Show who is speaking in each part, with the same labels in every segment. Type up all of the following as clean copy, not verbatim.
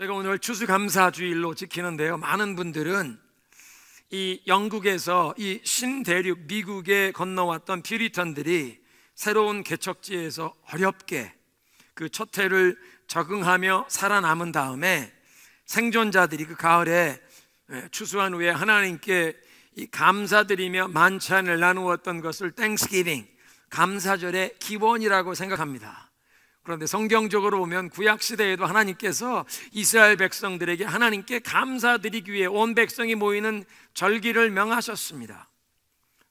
Speaker 1: 저희가 오늘 추수감사주일로 지키는데요, 많은 분들은 이 영국에서 이 신대륙 미국에 건너왔던 퓨리턴들이 새로운 개척지에서 어렵게 그 첫 해를 적응하며 살아남은 다음에 생존자들이 그 가을에 추수한 후에 하나님께 이 감사드리며 만찬을 나누었던 것을 땡스기빙, 감사절의 기본이라고 생각합니다. 그런데 성경적으로 보면 구약시대에도 하나님께서 이스라엘 백성들에게 하나님께 감사드리기 위해 온 백성이 모이는 절기를 명하셨습니다.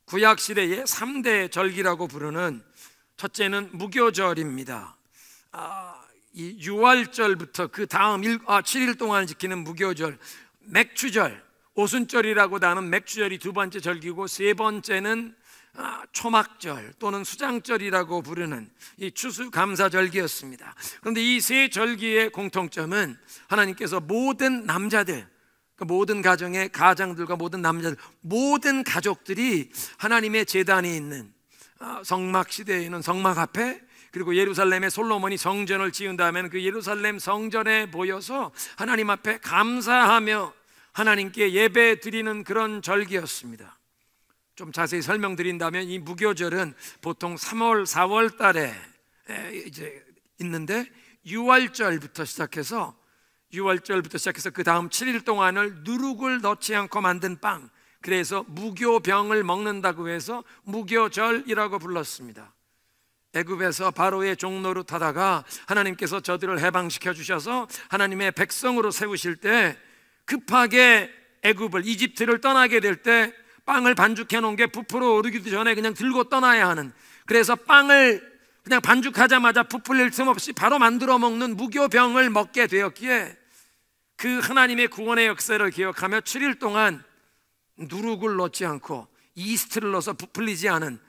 Speaker 1: 구약시대의 3대 절기라고 부르는 첫째는 무교절입니다. 이 6월절부터 그 다음 7일 동안 지키는 무교절, 맥추절, 오순절이라고 나는 맥추절이 두 번째 절기고, 세 번째는 초막절 또는 수장절이라고 부르는 이 추수감사절기였습니다. 그런데 이 세 절기의 공통점은 하나님께서 모든 남자들, 모든 가정의 가장들과 모든 남자들, 모든 가족들이 하나님의 제단이 있는 성막시대에는 성막 앞에, 그리고 예루살렘에 솔로몬이 성전을 지은 다음에는 그 예루살렘 성전에 모여서 하나님 앞에 감사하며 하나님께 예배 드리는 그런 절기였습니다. 좀 자세히 설명드린다면 이 무교절은 보통 3월, 4월 달에 이제 있는데 6월절부터 시작해서 그 다음 7일 동안을 누룩을 넣지 않고 만든 빵, 그래서 무교병을 먹는다고 해서 무교절이라고 불렀습니다. 애굽에서 바로의 종노릇 하다가 하나님께서 저들을 해방시켜 주셔서 하나님의 백성으로 세우실 때 급하게 애굽을, 이집트를 떠나게 될 때 빵을 반죽해 놓은 게 부풀어 오르기도 전에 그냥 들고 떠나야 하는, 그래서 빵을 그냥 반죽하자마자 부풀릴 틈 없이 바로 만들어 먹는 무교병을 먹게 되었기에 그 하나님의 구원의 역사를 기억하며 7일 동안 누룩을 넣지 않고 이스트를 넣어서 부풀리지 않은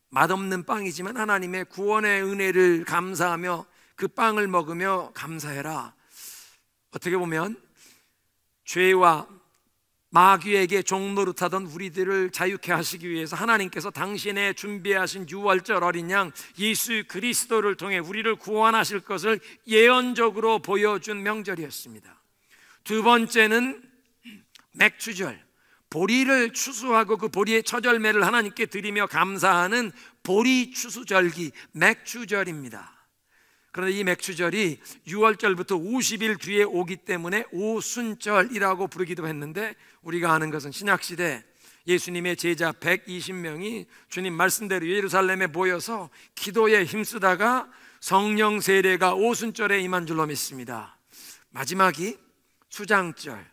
Speaker 1: 맛없는 빵이지만 하나님의 구원의 은혜를 감사하며 그 빵을 먹으며 감사해라. 어떻게 보면 죄와 마귀에게 종노릇하던 우리들을 자유케 하시기 위해서 하나님께서 당신의 준비하신 6월절 어린 양 예수 그리스도를 통해 우리를 구원하실 것을 예언적으로 보여준 명절이었습니다. 두 번째는 맥추절, 보리를 추수하고 그 보리의 첫 열매를 하나님께 드리며 감사하는 보리 추수절기, 맥추절입니다. 그런데 이 맥추절이 6월절부터 50일 뒤에 오기 때문에 오순절이라고 부르기도 했는데, 우리가 아는 것은 신약시대 예수님의 제자 120명이 주님 말씀대로 예루살렘에 모여서 기도에 힘쓰다가 성령 세례가 오순절에 임한 줄로 믿습니다. 마지막이 수장절,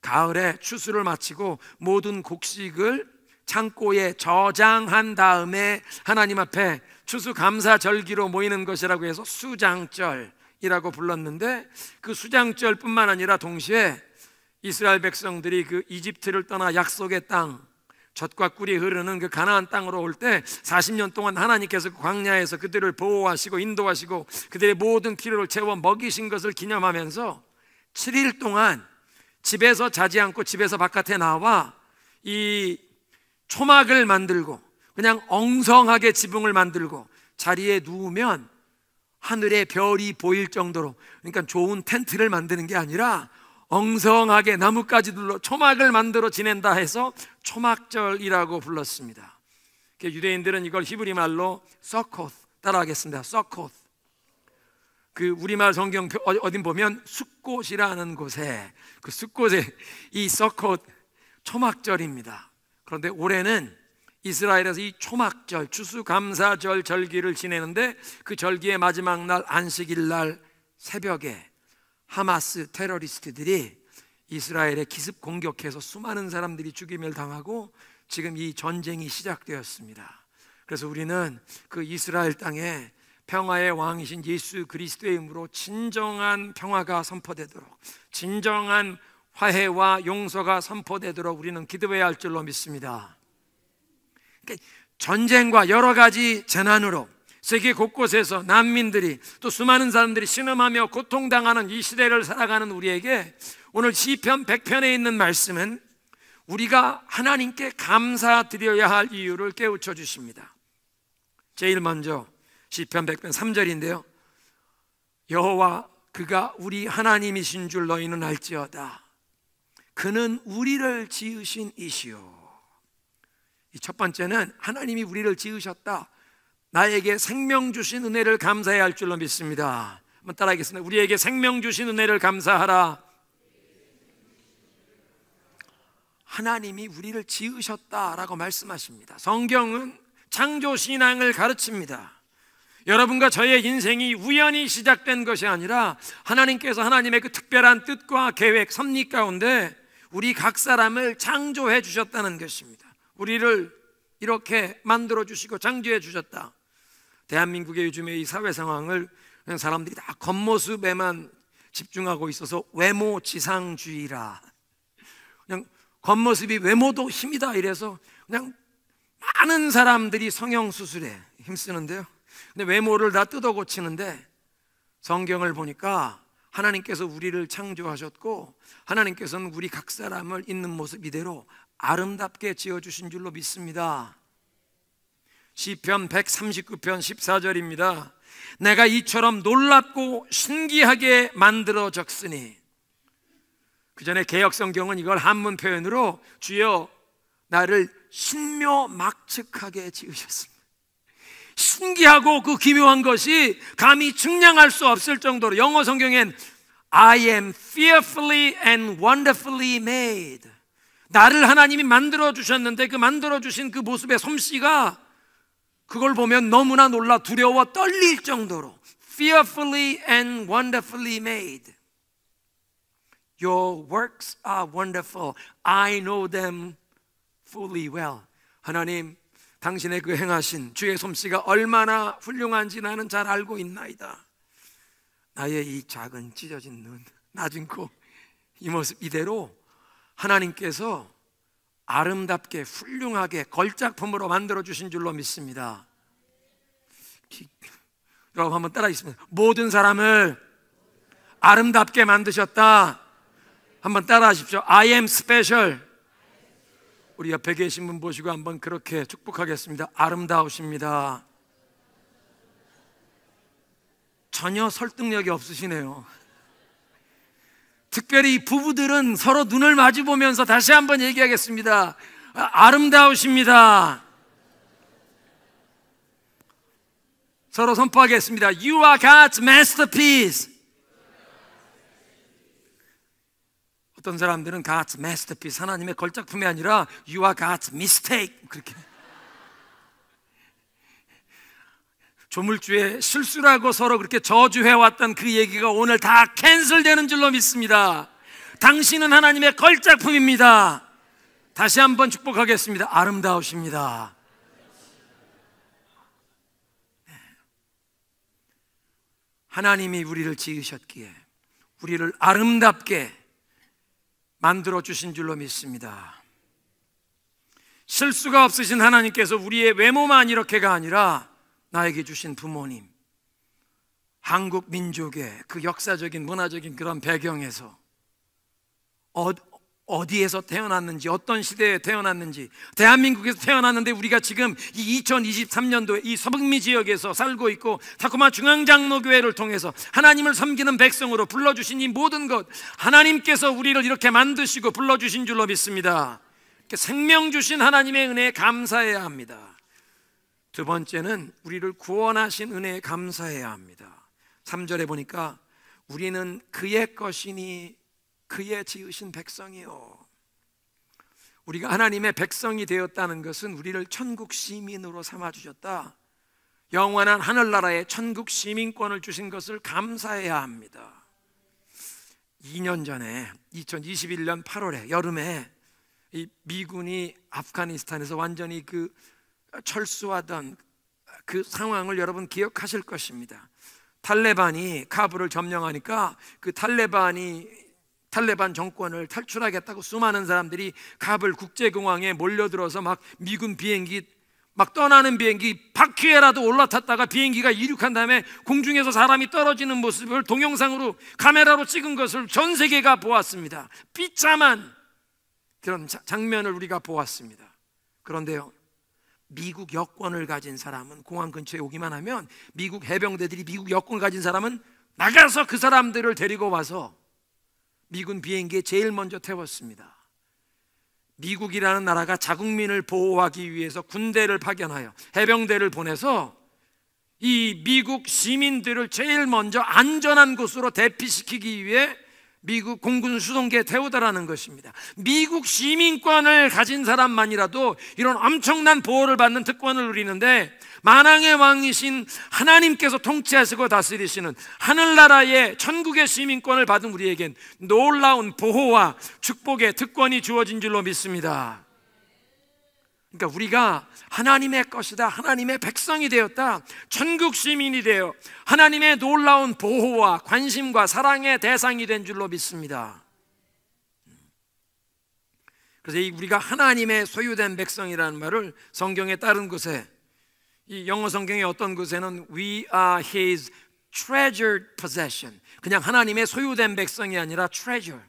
Speaker 1: 가을에 추수를 마치고 모든 곡식을 창고에 저장한 다음에 하나님 앞에 추수감사절기로 모이는 것이라고 해서 수장절이라고 불렀는데, 그 수장절뿐만 아니라 동시에 이스라엘 백성들이 그 이집트를 떠나 약속의 땅, 젖과 꿀이 흐르는 그 가나안 땅으로 올 때 40년 동안 하나님께서 그 광야에서 그들을 보호하시고 인도하시고 그들의 모든 필요를 채워 먹이신 것을 기념하면서 7일 동안 집에서 자지 않고 집에서 바깥에 나와 이 초막을 만들고 그냥 엉성하게 지붕을 만들고 자리에 누우면 하늘의 별이 보일 정도로, 그러니까 좋은 텐트를 만드는 게 아니라 엉성하게 나뭇가지들로 초막을 만들어 지낸다 해서 초막절이라고 불렀습니다. 유대인들은 이걸 히브리 말로 서코스, 따라하겠습니다. 서코스. 그 우리말 성경 어딘 보면 숫꽃이라는 곳에, 그 숫꽃에 이 서콧 초막절입니다. 그런데 올해는 이스라엘에서 이 초막절, 추수감사절 절기를 지내는데, 그 절기의 마지막 날 안식일 날 새벽에 하마스 테러리스트들이 이스라엘에 기습 공격해서 수많은 사람들이 죽임을 당하고 지금 이 전쟁이 시작되었습니다. 그래서 우리는 그 이스라엘 땅에 평화의 왕이신 예수 그리스도의 이름으로 진정한 평화가 선포되도록, 진정한 화해와 용서가 선포되도록 우리는 기도해야 할 줄로 믿습니다. 그러니까 전쟁과 여러 가지 재난으로 세계 곳곳에서 난민들이, 또 수많은 사람들이 신음하며 고통당하는 이 시대를 살아가는 우리에게 오늘 시편 100편에 있는 말씀은 우리가 하나님께 감사드려야 할 이유를 깨우쳐 주십니다. 제일 먼저 시편 100편 3절인데요, 여호와 그가 우리 하나님이신 줄 너희는 알지어다. 그는 우리를 지으신 이시요. 이 첫 번째는 하나님이 우리를 지으셨다. 나에게 생명 주신 은혜를 감사해야 할 줄로 믿습니다. 한번 따라하겠습니다. 우리에게 생명 주신 은혜를 감사하라. 하나님이 우리를 지으셨다라고 말씀하십니다. 성경은 창조신앙을 가르칩니다. 여러분과 저의 인생이 우연히 시작된 것이 아니라 하나님께서 하나님의 그 특별한 뜻과 계획, 섭리 가운데 우리 각 사람을 창조해 주셨다는 것입니다. 우리를 이렇게 만들어 주시고 창조해 주셨다. 대한민국의 요즘의 이 사회 상황을 그냥 사람들이 다 겉모습에만 집중하고 있어서 외모지상주의라, 그냥 겉모습이 외모도 힘이다 이래서 그냥 많은 사람들이 성형수술에 힘쓰는데요, 근데 외모를 다 뜯어 고치는데 성경을 보니까 하나님께서 우리를 창조하셨고 하나님께서는 우리 각 사람을 있는 모습 이대로 아름답게 지어주신 줄로 믿습니다. 시편 139편 14절입니다. 내가 이처럼 놀랍고 신기하게 만들어졌으니. 그 전에 개역성경은 이걸 한문 표현으로 주여 나를 신묘막측하게 지으셨습니다. 신기하고 그 기묘한 것이 감히 측량할 수 없을 정도로, 영어 성경엔 I am fearfully and wonderfully made. 나를 하나님이 만들어 주셨는데 그 만들어 주신 그 모습의 솜씨가 그걸 보면 너무나 놀라 두려워 떨릴 정도로 fearfully and wonderfully made. Your works are wonderful. I know them fully well. 하나님, 당신의 그 행하신 주의 솜씨가 얼마나 훌륭한지 나는 잘 알고 있나이다. 나의 이 작은 찢어진 눈, 낮은 코, 이 모습 이대로 하나님께서 아름답게 훌륭하게 걸작품으로 만들어주신 줄로 믿습니다. 여러분 한번 따라하겠습니다. 모든 사람을 아름답게 만드셨다. 한번 따라하십시오. I am special. 우리 옆에 계신 분 보시고 한번 그렇게 축복하겠습니다. 아름다우십니다. 전혀 설득력이 없으시네요. 특별히 부부들은 서로 눈을 마주 보면서 다시 한번 얘기하겠습니다. 아름다우십니다. 서로 선포하겠습니다. You are God's masterpiece. 어떤 사람들은 God's masterpiece, 하나님의 걸작품이 아니라 You are God's mistake, 그렇게 조물주의 실수라고 서로 그렇게 저주해왔던 그 얘기가 오늘 다 캔슬되는 줄로 믿습니다. 당신은 하나님의 걸작품입니다. 다시 한번 축복하겠습니다. 아름다우십니다. 하나님이 우리를 지으셨기에 우리를 아름답게 만들어 주신 줄로 믿습니다. 실수가 없으신 하나님께서 우리의 외모만 이렇게가 아니라 나에게 주신 부모님, 한국 민족의 그 역사적인 문화적인 그런 배경에서 어디에서 태어났는지, 어떤 시대에 태어났는지, 대한민국에서 태어났는데 우리가 지금 이 2023년도에 이 서북미 지역에서 살고 있고 타코마 중앙장로교회를 통해서 하나님을 섬기는 백성으로 불러주신 이 모든 것, 하나님께서 우리를 이렇게 만드시고 불러주신 줄로 믿습니다. 이렇게 생명 주신 하나님의 은혜에 감사해야 합니다. 두 번째는 우리를 구원하신 은혜에 감사해야 합니다. 3절에 보니까 우리는 그의 것이니 그의 지으신 백성이요. 우리가 하나님의 백성이 되었다는 것은 우리를 천국 시민으로 삼아주셨다, 영원한 하늘나라의 천국 시민권을 주신 것을 감사해야 합니다. 2년 전에 2021년 8월에 여름에 이 미군이 아프가니스탄에서 완전히 그 철수하던 그 상황을 여러분 기억하실 것입니다. 탈레반이 카불을 점령하니까 그 탈레반 정권을 탈출하겠다고 수많은 사람들이 카불 국제공항에 몰려들어서 막 미군 비행기 막 떠나는 비행기 바퀴에라도 올라탔다가 비행기가 이륙한 다음에 공중에서 사람이 떨어지는 모습을 동영상으로 카메라로 찍은 것을 전 세계가 보았습니다. 비참한 그런 장면을 우리가 보았습니다. 그런데요, 미국 여권을 가진 사람은 공항 근처에 오기만 하면 미국 해병대들이 미국 여권을 가진 사람은 나가서 그 사람들을 데리고 와서 미군 비행기에 제일 먼저 태웠습니다. 미국이라는 나라가 자국민을 보호하기 위해서 군대를 파견하여 해병대를 보내서 이 미국 시민들을 제일 먼저 안전한 곳으로 대피시키기 위해 미국 공군 수송기에 태우다라는 것입니다. 미국 시민권을 가진 사람만이라도 이런 엄청난 보호를 받는 특권을 누리는데, 만왕의 왕이신 하나님께서 통치하시고 다스리시는 하늘나라의 천국의 시민권을 받은 우리에겐 놀라운 보호와 축복의 특권이 주어진 줄로 믿습니다. 그러니까 우리가 하나님의 것이다, 하나님의 백성이 되었다, 천국 시민이 되어 하나님의 놀라운 보호와 관심과 사랑의 대상이 된 줄로 믿습니다. 그래서 우리가 하나님의 소유된 백성이라는 말을 성경에 다른 곳에, 이 영어 성경의 어떤 곳에는 We are His treasured possession, 그냥 하나님의 소유된 백성이 아니라 treasure,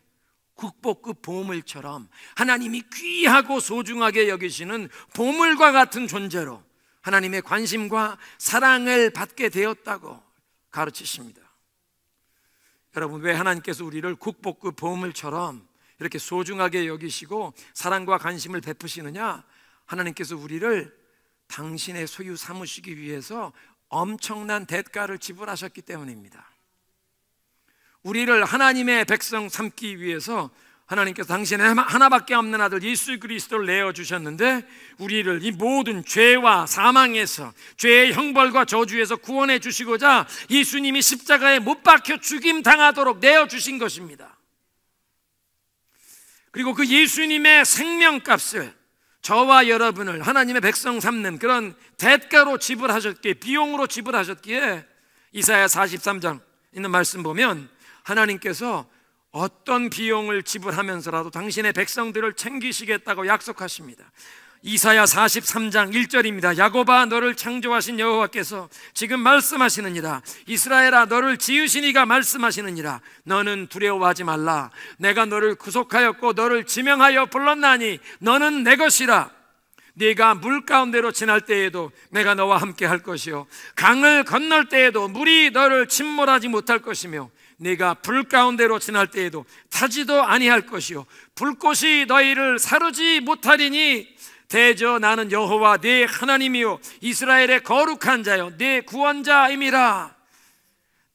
Speaker 1: 국보급 보물처럼 하나님이 귀하고 소중하게 여기시는 보물과 같은 존재로 하나님의 관심과 사랑을 받게 되었다고 가르치십니다. 여러분, 왜 하나님께서 우리를 국보급 보물처럼 이렇게 소중하게 여기시고 사랑과 관심을 베푸시느냐? 하나님께서 우리를 당신의 소유 삼으시기 위해서 엄청난 대가를 지불하셨기 때문입니다. 우리를 하나님의 백성 삼기 위해서 하나님께서 당신의 하나밖에 없는 아들 예수 그리스도를 내어주셨는데, 우리를 이 모든 죄와 사망에서, 죄의 형벌과 저주에서 구원해 주시고자 예수님이 십자가에 못 박혀 죽임 당하도록 내어주신 것입니다. 그리고 그 예수님의 생명값을 저와 여러분을 하나님의 백성 삼는 그런 대가로 지불하셨기에, 비용으로 지불하셨기에, 이사야 43장 있는 말씀 보면 하나님께서 어떤 비용을 지불하면서라도 당신의 백성들을 챙기시겠다고 약속하십니다. 이사야 43장 1절입니다. 야곱아, 너를 창조하신 여호와께서 지금 말씀하시느니라. 이스라엘아, 너를 지으신 이가 말씀하시느니라. 너는 두려워하지 말라. 내가 너를 구속하였고 너를 지명하여 불렀나니 너는 내 것이라. 네가 물 가운데로 지날 때에도 내가 너와 함께 할 것이요, 강을 건널 때에도 물이 너를 침몰하지 못할 것이며, 네가 불 가운데로 지날 때에도 타지도 아니할 것이요, 불꽃이 너희를 사르지 못하리니 대저 나는 여호와 네 하나님이요 이스라엘의 거룩한 자요 네 구원자임이라.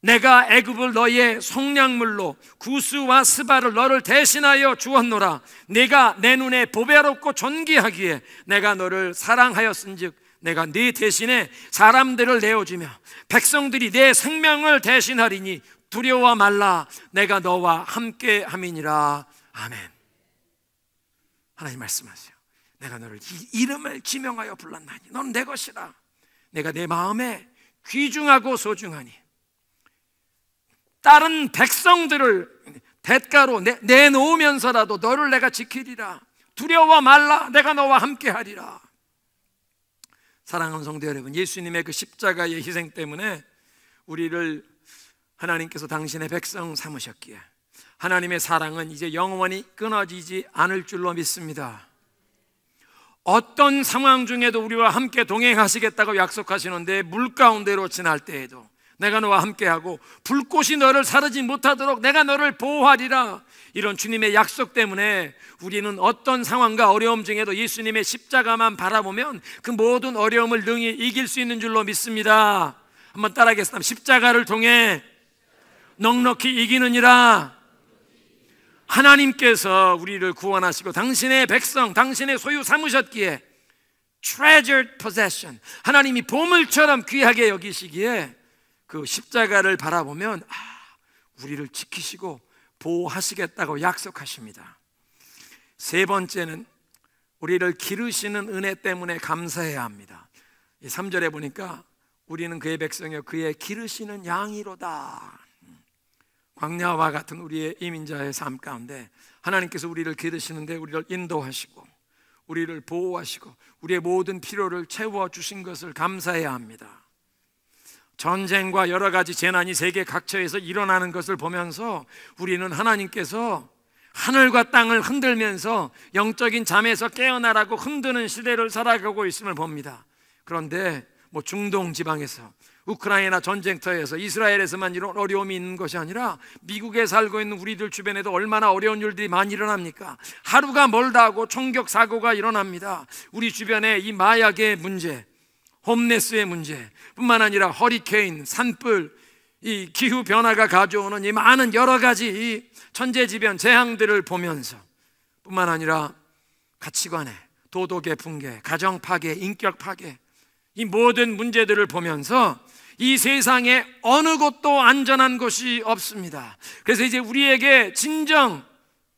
Speaker 1: 내가 애굽을 너희의 속량물로 구스와 스바를 너를 대신하여 주었노라. 네가 내 눈에 보배롭고 존귀하기에 내가 너를 사랑하였은즉 내가 네 대신에 사람들을 내어주며 백성들이 내 생명을 대신하리니 두려워 말라. 내가 너와 함께 함이니라. 아멘. 하나님 말씀하세요. 내가 너를 이름을 지명하여 불렀나니 너는 내 것이라. 내가 내 마음에 귀중하고 소중하니 다른 백성들을 대가로 내놓으면서라도 너를 내가 지키리라. 두려워 말라. 내가 너와 함께 하리라. 사랑하는 성도 여러분, 예수님의 그 십자가의 희생 때문에 우리를 하나님께서 당신의 백성 삼으셨기에 하나님의 사랑은 이제 영원히 끊어지지 않을 줄로 믿습니다. 어떤 상황 중에도 우리와 함께 동행하시겠다고 약속하시는데, 물 가운데로 지날 때에도 내가 너와 함께하고 불꽃이 너를 사르지 못하도록 내가 너를 보호하리라. 이런 주님의 약속 때문에 우리는 어떤 상황과 어려움 중에도 예수님의 십자가만 바라보면 그 모든 어려움을 능히 이길 수 있는 줄로 믿습니다. 한번 따라하겠습니다. 십자가를 통해 넉넉히 이기느니라. 하나님께서 우리를 구원하시고 당신의 백성, 당신의 소유 삼으셨기에 treasured possession, 하나님이 보물처럼 귀하게 여기시기에 그 십자가를 바라보면 우리를 지키시고 보호하시겠다고 약속하십니다. 세 번째는 우리를 기르시는 은혜 때문에 감사해야 합니다. 3절에 보니까 우리는 그의 백성이요 그의 기르시는 양이로다. 광야와 같은 우리의 이민자의 삶 가운데 하나님께서 우리를 기르시는데 우리를 인도하시고 우리를 보호하시고 우리의 모든 필요를 채워주신 것을 감사해야 합니다. 전쟁과 여러 가지 재난이 세계 각처에서 일어나는 것을 보면서 우리는 하나님께서 하늘과 땅을 흔들면서 영적인 잠에서 깨어나라고 흔드는 시대를 살아가고 있음을 봅니다. 그런데 뭐 중동 지방에서, 우크라이나 전쟁터에서, 이스라엘에서만 이런 어려움이 있는 것이 아니라 미국에 살고 있는 우리들 주변에도 얼마나 어려운 일들이 많이 일어납니까? 하루가 멀다 하고 총격 사고가 일어납니다. 우리 주변에 이 마약의 문제, 홈레스의 문제 뿐만 아니라 허리케인, 산불, 이 기후 변화가 가져오는 이 많은 여러 가지 이 천재지변 재앙들을 보면서 뿐만 아니라 가치관의 도덕의 붕괴, 가정 파괴, 인격 파괴, 이 모든 문제들을 보면서 이 세상에 어느 곳도 안전한 곳이 없습니다. 그래서 이제 우리에게 진정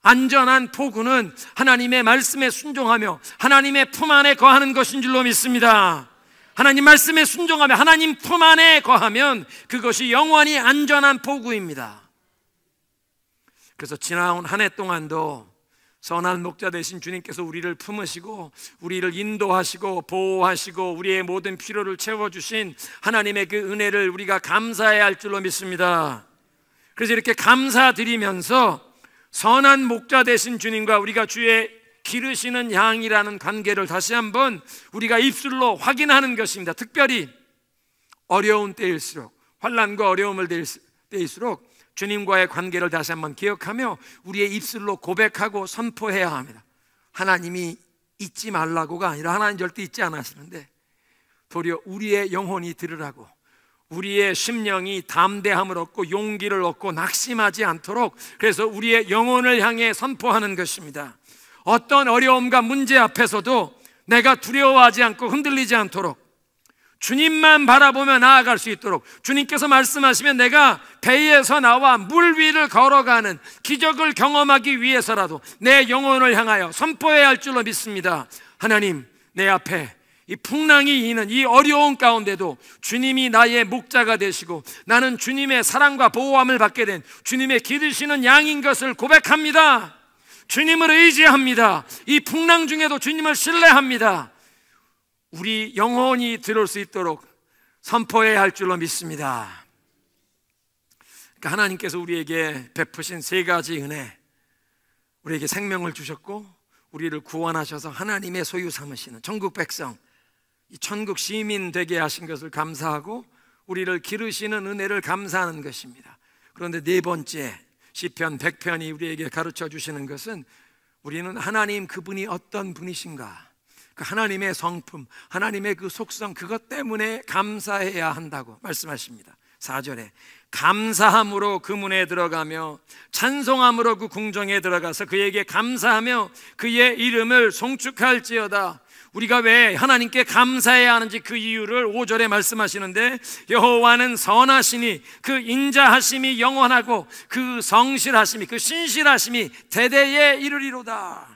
Speaker 1: 안전한 포구는 하나님의 말씀에 순종하며 하나님의 품 안에 거하는 것인 줄로 믿습니다. 하나님 말씀에 순종하며 하나님 품 안에 거하면 그것이 영원히 안전한 포구입니다. 그래서 지나온 한 해 동안도 선한 목자 되신 주님께서 우리를 품으시고 우리를 인도하시고 보호하시고 우리의 모든 필요를 채워주신 하나님의 그 은혜를 우리가 감사해야 할 줄로 믿습니다. 그래서 이렇게 감사드리면서 선한 목자 되신 주님과 우리가 주의 기르시는 양이라는 관계를 다시 한번 우리가 입술로 확인하는 것입니다. 특별히 어려운 때일수록, 환난과 어려움을 때일수록 주님과의 관계를 다시 한번 기억하며 우리의 입술로 고백하고 선포해야 합니다. 하나님이 잊지 말라고가 아니라 하나님 절대 잊지 않았는데 도리어 우리의 영혼이 들으라고, 우리의 심령이 담대함을 얻고 용기를 얻고 낙심하지 않도록, 그래서 우리의 영혼을 향해 선포하는 것입니다. 어떤 어려움과 문제 앞에서도 내가 두려워하지 않고 흔들리지 않도록 주님만 바라보며 나아갈 수 있도록, 주님께서 말씀하시면 내가 배에서 나와 물 위를 걸어가는 기적을 경험하기 위해서라도 내 영혼을 향하여 선포해야 할 줄로 믿습니다. 하나님, 내 앞에 이 풍랑이 있는 이 어려운 가운데도 주님이 나의 목자가 되시고 나는 주님의 사랑과 보호함을 받게 된 주님의 기르시는 양인 것을 고백합니다. 주님을 의지합니다. 이 풍랑 중에도 주님을 신뢰합니다. 우리 영혼이 들을 수 있도록 선포해야 할 줄로 믿습니다. 그러니까 하나님께서 우리에게 베푸신 세 가지 은혜, 우리에게 생명을 주셨고 우리를 구원하셔서 하나님의 소유 삼으시는 천국 백성, 이 천국 시민 되게 하신 것을 감사하고 우리를 기르시는 은혜를 감사하는 것입니다. 그런데 네 번째, 시편 100편이 우리에게 가르쳐 주시는 것은 우리는 하나님 그분이 어떤 분이신가, 그 하나님의 성품, 하나님의 그 속성, 그것 때문에 감사해야 한다고 말씀하십니다. 4절에 감사함으로 그 문에 들어가며 찬송함으로 그 궁정에 들어가서 그에게 감사하며 그의 이름을 송축할지어다. 우리가 왜 하나님께 감사해야 하는지 그 이유를 5절에 말씀하시는데, 여호와는 선하시니 그 인자하심이 영원하고 그 성실하심이, 그 신실하심이 대대에 이르리로다.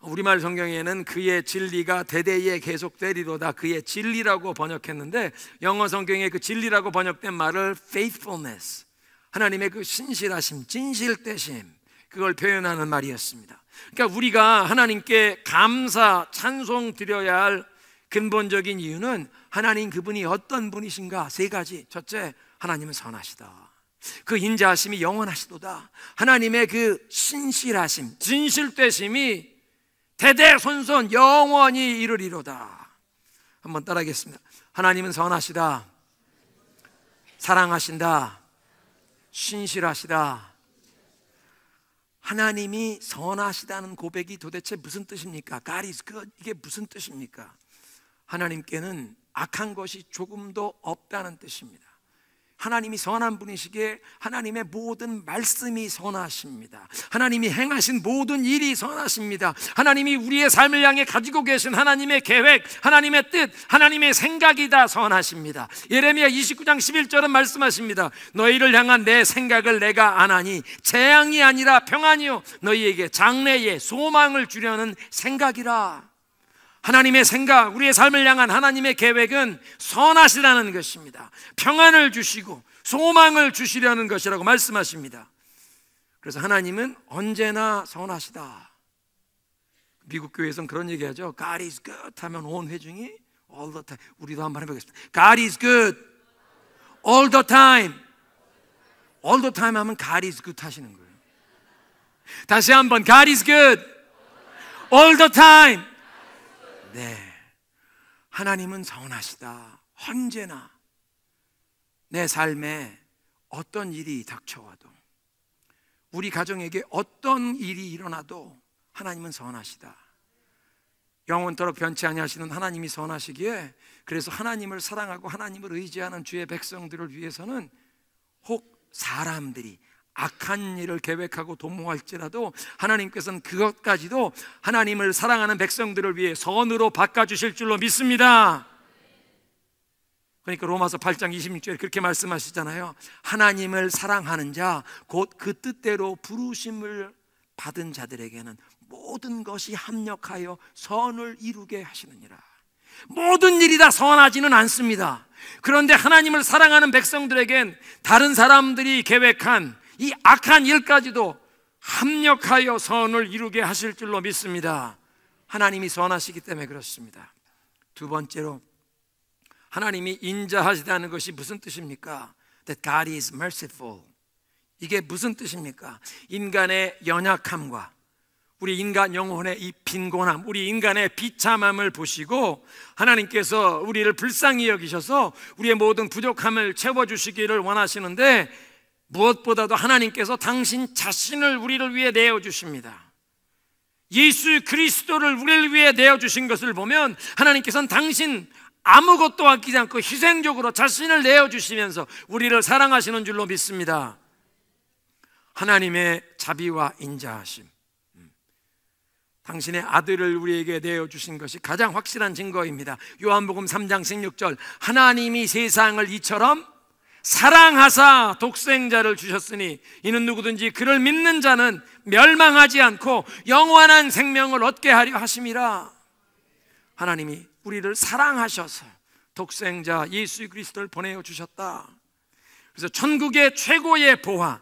Speaker 1: 우리말 성경에는 그의 진리가 대대에 계속되리로다, 그의 진리라고 번역했는데 영어 성경에 그 진리라고 번역된 말을 faithfulness, 하나님의 그 신실하심, 진실되심, 그걸 표현하는 말이었습니다. 그러니까 우리가 하나님께 감사, 찬송 드려야 할 근본적인 이유는 하나님 그분이 어떤 분이신가 세 가지. 첫째, 하나님은 선하시다, 그 인자하심이 영원하시도다, 하나님의 그 신실하심, 진실되심이 대대손손 영원히 이르리로다. 한번 따라하겠습니다. 하나님은 선하시다, 사랑하신다, 신실하시다. 하나님이 선하시다는 고백이 도대체 무슨 뜻입니까? God is good, 이게 무슨 뜻입니까? 하나님께는 악한 것이 조금도 없다는 뜻입니다. 하나님이 선한 분이시기에 하나님의 모든 말씀이 선하십니다. 하나님이 행하신 모든 일이 선하십니다. 하나님이 우리의 삶을 향해 가지고 계신 하나님의 계획, 하나님의 뜻, 하나님의 생각이 다 선하십니다. 예레미야 29장 11절은 말씀하십니다. 너희를 향한 내 생각을 내가 아나니 재앙이 아니라 평안이요 너희에게 장래에 소망을 주려는 생각이라. 하나님의 생각, 우리의 삶을 향한 하나님의 계획은 선하시다는 것입니다. 평안을 주시고 소망을 주시려는 것이라고 말씀하십니다. 그래서 하나님은 언제나 선하시다. 미국 교회에서는 그런 얘기하죠. God is good 하면 온 회중이 all the time. 우리도 한번 해보겠습니다. God is good all the time. all the time 하면 God is good 하시는 거예요. 다시 한번 God is good all the time. 네, 하나님은 선하시다. 언제나 내 삶에 어떤 일이 닥쳐와도, 우리 가정에게 어떤 일이 일어나도 하나님은 선하시다. 영원토록 변치 아니하시는 하나님이 선하시기에, 그래서 하나님을 사랑하고 하나님을 의지하는 주의 백성들을 위해서는 혹 사람들이 악한 일을 계획하고 도모할지라도 하나님께서는 그것까지도 하나님을 사랑하는 백성들을 위해 선으로 바꿔주실 줄로 믿습니다. 그러니까 로마서 8장 26절에 그렇게 말씀하시잖아요. 하나님을 사랑하는 자, 곧 그 뜻대로 부르심을 받은 자들에게는 모든 것이 합력하여 선을 이루게 하시느니라. 모든 일이 다 선하지는 않습니다. 그런데 하나님을 사랑하는 백성들에겐 다른 사람들이 계획한 이 악한 일까지도 합력하여 선을 이루게 하실 줄로 믿습니다. 하나님이 선하시기 때문에 그렇습니다. 두 번째로, 하나님이 인자하시다는 것이 무슨 뜻입니까? That God is merciful. 이게 무슨 뜻입니까? 인간의 연약함과 우리 인간 영혼의 이 빈곤함, 우리 인간의 비참함을 보시고 하나님께서 우리를 불쌍히 여기셔서 우리의 모든 부족함을 채워주시기를 원하시는데, 무엇보다도 하나님께서 당신 자신을 우리를 위해 내어주십니다. 예수 그리스도를 우리를 위해 내어주신 것을 보면 하나님께서는 당신 아무것도 아끼지 않고 희생적으로 자신을 내어주시면서 우리를 사랑하시는 줄로 믿습니다. 하나님의 자비와 인자하심, 당신의 아들을 우리에게 내어주신 것이 가장 확실한 증거입니다. 요한복음 3장 16절, 하나님이 세상을 이처럼 사랑하사 독생자를 주셨으니 이는 누구든지 그를 믿는 자는 멸망하지 않고 영원한 생명을 얻게 하려 하심이라. 하나님이 우리를 사랑하셔서 독생자 예수 그리스도를 보내어 주셨다. 그래서 천국의 최고의 보화,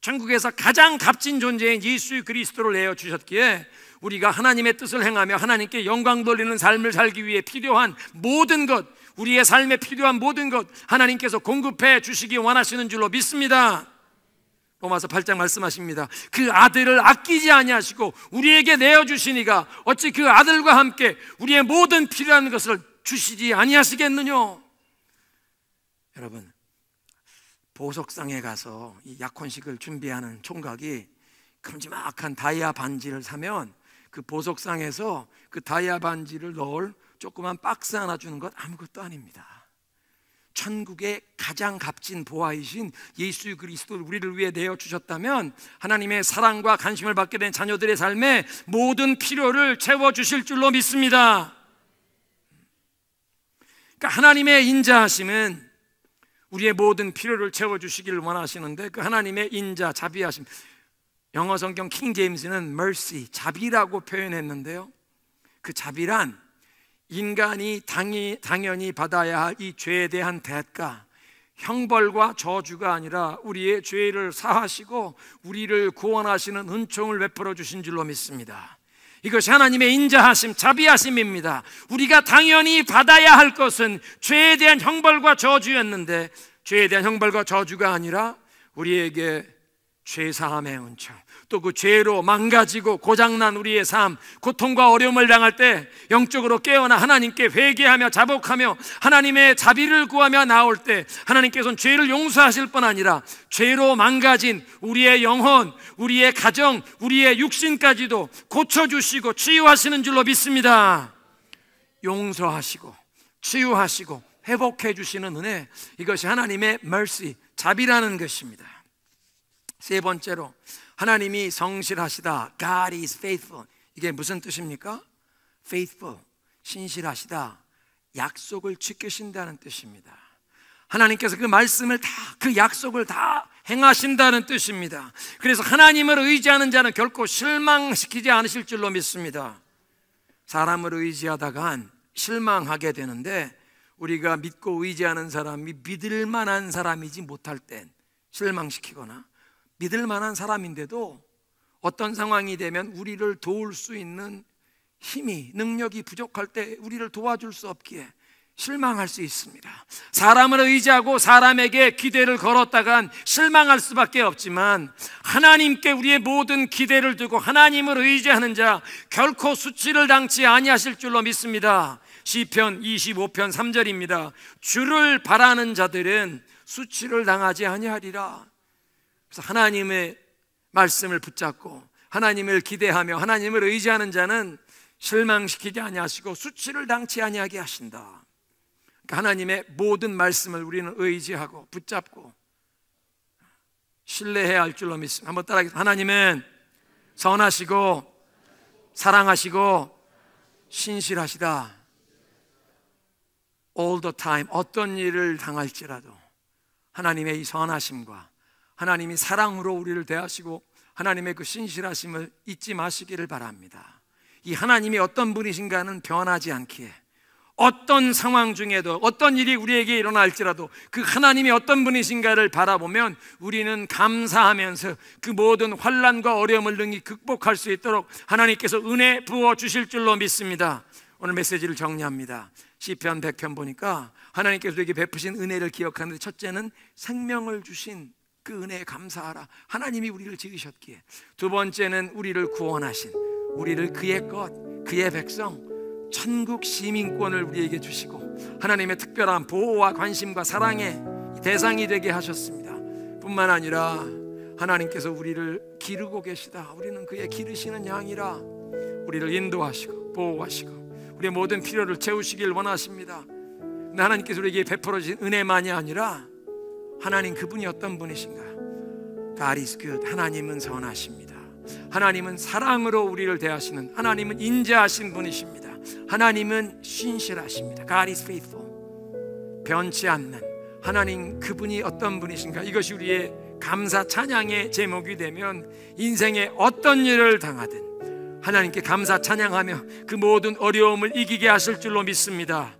Speaker 1: 천국에서 가장 값진 존재인 예수 그리스도를 내어 주셨기에 우리가 하나님의 뜻을 행하며 하나님께 영광 돌리는 삶을 살기 위해 필요한 모든 것, 우리의 삶에 필요한 모든 것 하나님께서 공급해 주시기 원하시는 줄로 믿습니다. 로마서 8장 말씀하십니다. 그 아들을 아끼지 아니하시고 우리에게 내어주시니가 어찌 그 아들과 함께 우리의 모든 필요한 것을 주시지 아니하시겠느냐. 여러분, 보석상에 가서 이 약혼식을 준비하는 총각이 큼지막한 다이아 반지를 사면 그 보석상에서 그 다이아 반지를 넣을 조그만 박스 하나 주는 것 아무것도 아닙니다. 천국의 가장 값진 보화이신 예수 그리스도를 우리를 위해 내어주셨다면 하나님의 사랑과 관심을 받게 된 자녀들의 삶에 모든 필요를 채워주실 줄로 믿습니다. 그러니까 하나님의 인자하심은 우리의 모든 필요를 채워주시기를 원하시는데, 그 하나님의 인자, 자비하심, 영어 성경 킹 제임스는 mercy, 자비라고 표현했는데요, 그 자비란 인간이 당연히 받아야 할 이 죄에 대한 대가, 형벌과 저주가 아니라 우리의 죄를 사하시고 우리를 구원하시는 은총을 베풀어 주신 줄로 믿습니다. 이것이 하나님의 인자하심, 자비하심입니다. 우리가 당연히 받아야 할 것은 죄에 대한 형벌과 저주였는데, 죄에 대한 형벌과 저주가 아니라 우리에게 죄사함의 은총, 또 그 죄로 망가지고 고장난 우리의 삶, 고통과 어려움을 당할 때 영적으로 깨어나 하나님께 회개하며 자복하며 하나님의 자비를 구하며 나올 때 하나님께서는 죄를 용서하실 뿐 아니라 죄로 망가진 우리의 영혼, 우리의 가정, 우리의 육신까지도 고쳐주시고 치유하시는 줄로 믿습니다. 용서하시고 치유하시고 회복해 주시는 은혜, 이것이 하나님의 mercy, 자비라는 것입니다. 세 번째로, 하나님이 성실하시다. God is faithful. 이게 무슨 뜻입니까? faithful, 신실하시다, 약속을 지키신다는 뜻입니다. 하나님께서 그 말씀을 다, 그 약속을 다 행하신다는 뜻입니다. 그래서 하나님을 의지하는 자는 결코 실망시키지 않으실 줄로 믿습니다. 사람을 의지하다간 실망하게 되는데, 우리가 믿고 의지하는 사람이 믿을 만한 사람이지 못할 땐 실망시키거나, 믿을 만한 사람인데도 어떤 상황이 되면 우리를 도울 수 있는 힘이, 능력이 부족할 때 우리를 도와줄 수 없기에 실망할 수 있습니다. 사람을 의지하고 사람에게 기대를 걸었다간 실망할 수밖에 없지만, 하나님께 우리의 모든 기대를 두고 하나님을 의지하는 자 결코 수치를 당치 아니하실 줄로 믿습니다. 시편 25편 3절입니다. 주를 바라는 자들은 수치를 당하지 아니하리라. 그래서 하나님의 말씀을 붙잡고 하나님을 기대하며 하나님을 의지하는 자는 실망시키지 아니하시고 수치를 당치 아니하게 하신다. 그러니까 하나님의 모든 말씀을 우리는 의지하고 붙잡고 신뢰해야 할 줄로 믿습니다. 한번 따라하겠습니다. 하나님은 선하시고 사랑하시고 신실하시다. All the time, 어떤 일을 당할지라도 하나님의 이 선하심과 하나님이 사랑으로 우리를 대하시고 하나님의 그 신실하심을 잊지 마시기를 바랍니다. 이 하나님이 어떤 분이신가는 변하지 않기에 어떤 상황 중에도 어떤 일이 우리에게 일어날지라도 그 하나님이 어떤 분이신가를 바라보면 우리는 감사하면서 그 모든 환난과 어려움을 능히 극복할 수 있도록 하나님께서 은혜 부어주실 줄로 믿습니다. 오늘 메시지를 정리합니다. 시편 100편 보니까 하나님께서 우리에게 베푸신 은혜를 기억하는데, 첫째는 생명을 주신 그 은혜에 감사하라. 하나님이 우리를 지으셨기에. 두 번째는 우리를 구원하신, 우리를 그의 것, 그의 백성, 천국 시민권을 우리에게 주시고 하나님의 특별한 보호와 관심과 사랑의 대상이 되게 하셨습니다. 뿐만 아니라 하나님께서 우리를 기르고 계시다. 우리는 그의 기르시는 양이라. 우리를 인도하시고 보호하시고 우리의 모든 필요를 채우시길 원하십니다. 근데 하나님께서 우리에게 베풀어 주신 은혜만이 아니라 하나님 그분이 어떤 분이신가? God is good. 하나님은 선하십니다. 하나님은 사랑으로 우리를 대하시는, 하나님은 인자하신 분이십니다. 하나님은 신실하십니다. God is faithful. 변치 않는 하나님, 그분이 어떤 분이신가? 이것이 우리의 감사 찬양의 제목이 되면 인생에 어떤 일을 당하든 하나님께 감사 찬양하며 그 모든 어려움을 이기게 하실 줄로 믿습니다.